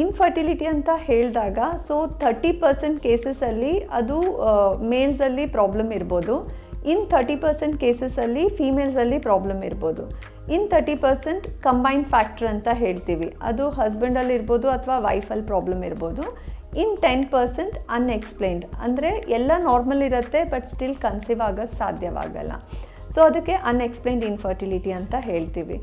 Infertility ಅಂತ ಹೇಳಿದಾಗ 30% ಕೇಸಸಲ್ಲಿ ಅದು ಮೇಲ್ಸಲ್ಲಿ ಪ್ರಾಬ್ಲಮ್ ಇರ್ಬೋದು. 30% ಕೇಸಸಲ್ಲಿ ಫೀಮೇಲ್ಸಲ್ಲಿ ಪ್ರಾಬ್ಲಮ್ ಇರ್ಬೋದು. 30% ಕಂಬೈನ್ಡ್ ಫ್ಯಾಕ್ಟರ್ ಅಂತ ಹೇಳ್ತೀವಿ, ಅದು ಹಸ್ಬೆಂಡಲ್ಲಿ ಇರ್ಬೋದು ಅಥವಾ ವೈಫಲ್ಲಿ ಪ್ರಾಬ್ಲಮ್ ಇರ್ಬೋದು. 10% ಅನ್ಎಕ್ಸ್ಪ್ಲೈನ್ಡ್, ಅಂದರೆ ಎಲ್ಲ ನಾರ್ಮಲ್ ಇರುತ್ತೆ ಬಟ್ ಸ್ಟಿಲ್ ಕನ್ಸೀವ್ ಆಗೋಕ್ಕೆ ಸಾಧ್ಯವಾಗಲ್ಲ. ಅದಕ್ಕೆ ಅನ್ಎಕ್ಸ್ಪ್ಲೈನ್ಡ್ ಇನ್ಫರ್ಟಿಲಿಟಿ ಅಂತ ಹೇಳ್ತೀವಿ.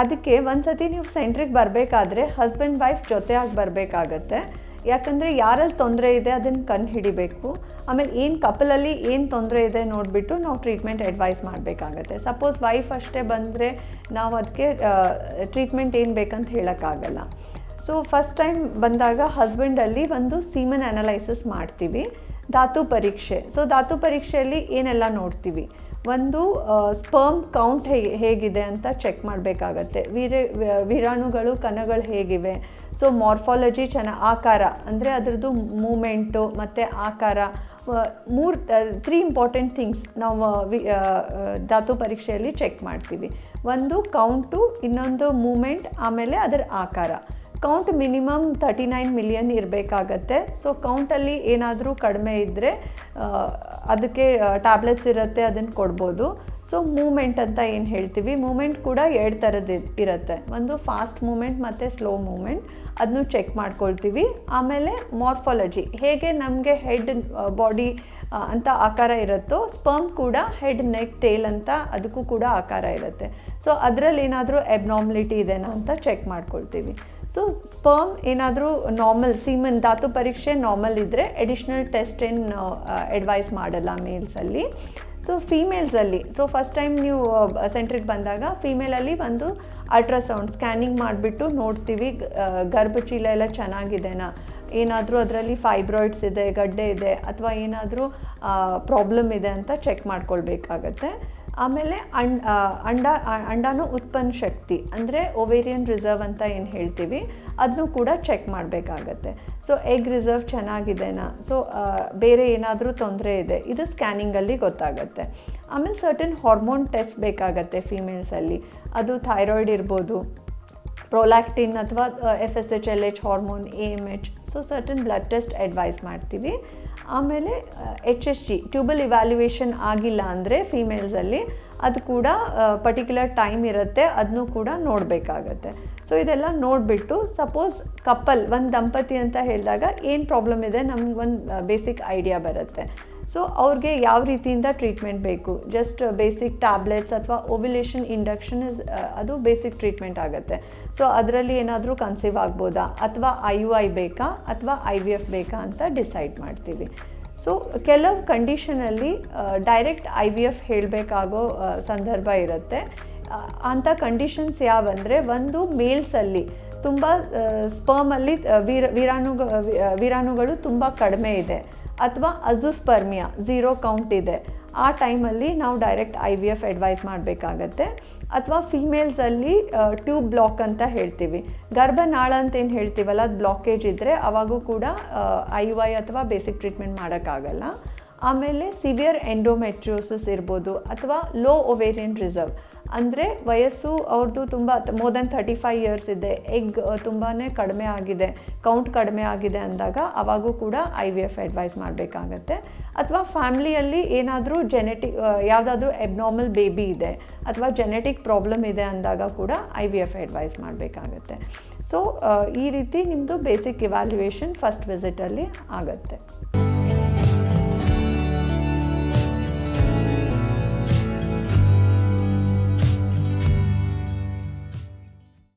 ಅದಕ್ಕೆ ಒಂದು ಸತಿ ನೀವು ಸೆಂಟ್ರಿಗೆ ಬರಬೇಕಾದ್ರೆ ಹಸ್ಬೆಂಡ್ ವೈಫ್ ಜೊತೆಯಾಗಿ ಬರಬೇಕಾಗತ್ತೆ. ಯಾಕಂದರೆ ಯಾರಲ್ಲಿ ತೊಂದರೆ ಇದೆ ಅದನ್ನು ಕಂಡು ಹಿಡಿಬೇಕು. ಆಮೇಲೆ ಏನು ಕಪಲಲ್ಲಿ ಏನು ತೊಂದರೆ ಇದೆ ನೋಡಿಬಿಟ್ಟು ನಾವು ಟ್ರೀಟ್ಮೆಂಟ್ ಅಡ್ವೈಸ್ ಮಾಡಬೇಕಾಗತ್ತೆ. ಸಪೋಸ್ ವೈಫ್ ಅಷ್ಟೇ ಬಂದರೆ ನಾವು ಅದಕ್ಕೆ ಟ್ರೀಟ್ಮೆಂಟ್ ಏನು ಬೇಕಂತ ಹೇಳೋಕ್ಕಾಗಲ್ಲ. ಫಸ್ಟ್ ಟೈಮ್ ಬಂದಾಗ ಹಸ್ಬೆಂಡಲ್ಲಿ ಒಂದು ಸೀಮನ್ ಅನಲೈಸಿಸ್ ಮಾಡ್ತೀವಿ, ಧಾತು ಪರೀಕ್ಷೆ. ಧಾತು ಪರೀಕ್ಷೆಯಲ್ಲಿ ಏನೆಲ್ಲ ನೋಡ್ತೀವಿ, ಒಂದು ಸ್ಪರ್ಮ್ ಕೌಂಟ್ ಹೇಗಿದೆ ಅಂತ ಚೆಕ್ ಮಾಡಬೇಕಾಗತ್ತೆ. ವೀರಾಣುಗಳು ಕಣಗಳು ಹೇಗಿವೆ, ಮಾರ್ಫಾಲಜಿ ಆಕಾರ ಅಂದರೆ ಅದರದ್ದು ಮೂಮೆಂಟು ಮತ್ತು ಆಕಾರ, 3 ಇಂಪಾರ್ಟೆಂಟ್ ಥಿಂಗ್ಸ್ ನಾವು ಧಾತು ಪರೀಕ್ಷೆಯಲ್ಲಿ ಚೆಕ್ ಮಾಡ್ತೀವಿ. ಒಂದು ಕೌಂಟು, ಇನ್ನೊಂದು ಮೂಮೆಂಟ್, ಆಮೇಲೆ ಅದರ ಆಕಾರ. ಕೌಂಟ್ ಮಿನಿಮಮ್ 39 ಮಿಲಿಯನ್ ಇರಬೇಕಾಗತ್ತೆ. ಕೌಂಟಲ್ಲಿ ಏನಾದರೂ ಕಡಿಮೆ ಇದ್ದರೆ ಅದಕ್ಕೆ ಟ್ಯಾಬ್ಲೆಟ್ಸ್ ಇರುತ್ತೆ, ಅದನ್ನು ಕೊಡ್ಬೋದು. ಮೂಮೆಂಟ್ ಅಂತ ಏನು ಹೇಳ್ತೀವಿ, ಮೂಮೆಂಟ್ ಕೂಡ 2 ಥರದ್ದು ಇರುತ್ತೆ. ಒಂದು ಫಾಸ್ಟ್ ಮೂಮೆಂಟ್ ಮತ್ತು ಸ್ಲೋ ಮೂಮೆಂಟ್, ಅದನ್ನು ಚೆಕ್ ಮಾಡ್ಕೊಳ್ತೀವಿ. ಆಮೇಲೆ ಮಾರ್ಫಾಲಜಿ, ಹೇಗೆ ನಮಗೆ ಹೆಡ್ ಬಾಡಿ ಅಂತ ಆಕಾರ ಇರುತ್ತೋ ಸ್ಪರ್ಮ್ ಕೂಡ ಹೆಡ್ ನೆಕ್ ಟೇಲ್ ಅಂತ ಅದಕ್ಕೂ ಕೂಡ ಆಕಾರ ಇರುತ್ತೆ. ಅದರಲ್ಲಿ ಏನಾದರೂ ಎಬ್ನಾರ್ಮಲಿಟಿ ಇದೆನಾ ಅಂತ ಚೆಕ್ ಮಾಡ್ಕೊಳ್ತೀವಿ. ಸ್ಪರ್ಮ್ ಏನಾದರೂ ನಾರ್ಮಲ್, ಸೀಮನ್ ಧಾತು ಪರೀಕ್ಷೆ ನಾರ್ಮಲ್ ಇದ್ದರೆ ಎಡಿಷ್ನಲ್ ಟೆಸ್ಟ್ ಏನು ಅಡ್ವೈಸ್ ಮಾಡಲ್ಲ ಮೇಲ್ಸಲ್ಲಿ. ಫೀಮೇಲ್ಸಲ್ಲಿ ಫಸ್ಟ್ ಟೈಮ್ ನೀವು ಸೆಂಟ್ರಿಗೆ ಬಂದಾಗ ಫೀಮೇಲಲ್ಲಿ ಒಂದು ಅಲ್ಟ್ರಾಸೌಂಡ್ ಸ್ಕ್ಯಾನಿಂಗ್ ಮಾಡಿಬಿಟ್ಟು ನೋಡ್ತೀವಿ ಗರ್ಭಚೀಲ ಎಲ್ಲ ಚೆನ್ನಾಗಿದೆನಾ, ಏನಾದರೂ ಅದರಲ್ಲಿ ಫೈಬ್ರಾಯ್ಡ್ಸ್ ಇದೆ, ಗಡ್ಡೆ ಇದೆ, ಅಥವಾ ಏನಾದರೂ ಪ್ರಾಬ್ಲಮ್ ಇದೆ ಅಂತ ಚೆಕ್ ಮಾಡ್ಕೊಳ್ಬೇಕಾಗತ್ತೆ. ಆಮೇಲೆ ಅಂಡಾನು ಉತ್ಪನ್ನ ಶಕ್ತಿ ಅಂದರೆ ಓವೇರಿಯನ್ ರಿಸರ್ವ್ ಅಂತ ಏನು ಹೇಳ್ತೀವಿ, ಅದನ್ನು ಕೂಡ ಚೆಕ್ ಮಾಡಬೇಕಾಗತ್ತೆ. ಎಗ್ ರಿಸರ್ವ್ ಚೆನ್ನಾಗಿದೆನಾ, ಬೇರೆ ಏನಾದರೂ ತೊಂದರೆ ಇದೆ, ಇದು ಸ್ಕ್ಯಾನಿಂಗಲ್ಲಿ ಗೊತ್ತಾಗುತ್ತೆ. ಆಮೇಲೆ ಸರ್ಟನ್ ಹಾರ್ಮೋನ್ ಟೆಸ್ಟ್ ಬೇಕಾಗತ್ತೆ ಫೀಮೇಲ್ಸಲ್ಲಿ, ಅದು ಥೈರಾಯ್ಡ್ ಇರ್ಬೋದು, ಪ್ರೊಲ್ಯಾಕ್ಟಿನ್ ಅಥವಾ FSH LH hormone, AMH. Certain blood test advise ಮಾಡ್ತೀವಿ. ಆಮೇಲೆ HSG ಟ್ಯೂಬಲ್ ಇವ್ಯಾಲ್ಯುಯೇಷನ್ ಆಗಿಲ್ಲ ಅಂದರೆ ಫೀಮೇಲ್ಸಲ್ಲಿ ಅದು ಕೂಡ ಪರ್ಟಿಕ್ಯುಲರ್ ಟೈಮ್ ಇರುತ್ತೆ, ಅದನ್ನು ಕೂಡ ನೋಡಬೇಕಾಗತ್ತೆ. ಇದೆಲ್ಲ ನೋಡಿಬಿಟ್ಟು ಸಪೋಸ್ ಕಪಲ್ ಒಂದು ದಂಪತಿ ಅಂತ ಹೇಳಿದಾಗ ಏನು ಪ್ರಾಬ್ಲಮ್ ಇದೆ ನಮ್ಗೆ ಒಂದು ಬೇಸಿಕ್ ಐಡಿಯಾ ಬರುತ್ತೆ. ಅವ್ರಿಗೆ ಯಾವ ರೀತಿಯಿಂದ ಟ್ರೀಟ್ಮೆಂಟ್ ಬೇಕು, ಜಸ್ಟ್ ಬೇಸಿಕ್ ಟ್ಯಾಬ್ಲೆಟ್ಸ್ ಅಥವಾ ಓವ್ಯುಲೇಷನ್ ಇಂಡಕ್ಷನ್ ಅದು ಬೇಸಿಕ್ ಟ್ರೀಟ್ಮೆಂಟ್ ಆಗುತ್ತೆ. ಅದರಲ್ಲಿ ಏನಾದರೂ ಕನ್ಸೀವ್ ಆಗ್ಬೋದಾ, ಅಥವಾ IUI ಬೇಕಾ ಅಥವಾ IVF ಬೇಕಾ ಅಂತ ಡಿಸೈಡ್ ಮಾಡ್ತೀವಿ. ಕೆಲವು ಕಂಡೀಷನಲ್ಲಿ ಡೈರೆಕ್ಟ್ IVF ಹೇಳಬೇಕಾಗೋ ಸಂದರ್ಭ ಇರುತ್ತೆ. ಅಂಥ ಕಂಡೀಷನ್ಸ್ ಯಾವಂದರೆ, ಒಂದು ಮೇಲ್ಸಲ್ಲಿ ತುಂಬ ಸ್ಪರ್ಮಲ್ಲಿ ವೀರಾಣುಗಳು ತುಂಬ ಕಡಿಮೆ ಇದೆ, ಅಥವಾ ಅಜುಸ್ಪರ್ಮಿಯಾ 0 ಕೌಂಟ್ ಇದೆ, ಆ ಟೈಮಲ್ಲಿ ನಾವು ಡೈರೆಕ್ಟ್ IVF ಅಡ್ವೈಸ್ ಮಾಡಬೇಕಾಗತ್ತೆ. ಅಥವಾ ಫೀಮೇಲ್ಸಲ್ಲಿ ಟ್ಯೂಬ್ ಬ್ಲಾಕ್ ಅಂತ ಹೇಳ್ತೀವಿ, ಗರ್ಭನಾಳ ಅಂತ ಏನು ಹೇಳ್ತೀವಲ್ಲ, ಅದು ಬ್ಲಾಕೇಜ್ ಇದ್ದರೆ ಅವಾಗೂ ಕೂಡ IUI ಅಥವಾ ಬೇಸಿಕ್ ಟ್ರೀಟ್ಮೆಂಟ್ ಮಾಡೋಕ್ಕಾಗಲ್ಲ. ಆಮೇಲೆ ಸಿವಿಯರ್ ಎಂಡೋಮೆಟ್ರಿಯೋಸಿಸ್ ಇರ್ಬೋದು, ಅಥವಾ ಲೋ ಓವೇರಿಯನ್ ರಿಸರ್ವ್ ಅಂದರೆ ವಯಸ್ಸು ಅವ್ರದ್ದು ತುಂಬ ಮೋರ್ ದೆನ್ 35 ಇಯರ್ಸ್ ಇದೆ, ಎಗ್ ತುಂಬಾ ಕಡಿಮೆ ಆಗಿದೆ, ಕೌಂಟ್ ಕಡಿಮೆ ಆಗಿದೆ ಅಂದಾಗ ಅವಾಗೂ ಕೂಡ IVF ಅಡ್ವೈಸ್ ಮಾಡಬೇಕಾಗತ್ತೆ. ಅಥವಾ ಫ್ಯಾಮ್ಲಿಯಲ್ಲಿ ಏನಾದರೂ ಯಾವುದಾದ್ರೂ ಎಬ್ನಾರ್ಮಲ್ ಬೇಬಿ ಇದೆ ಅಥವಾ ಜೆನೆಟಿಕ್ ಪ್ರಾಬ್ಲಮ್ ಇದೆ ಅಂದಾಗ ಕೂಡ IVF ಅಡ್ವೈಸ್ ಮಾಡಬೇಕಾಗತ್ತೆ. ಈ ರೀತಿ ನಿಮ್ಮದು ಬೇಸಿಕ್ ಇವ್ಯಾಲ್ಯುಯೇಷನ್ ಫಸ್ಟ್ ವಿಸಿಟಲ್ಲಿ ಆಗುತ್ತೆ.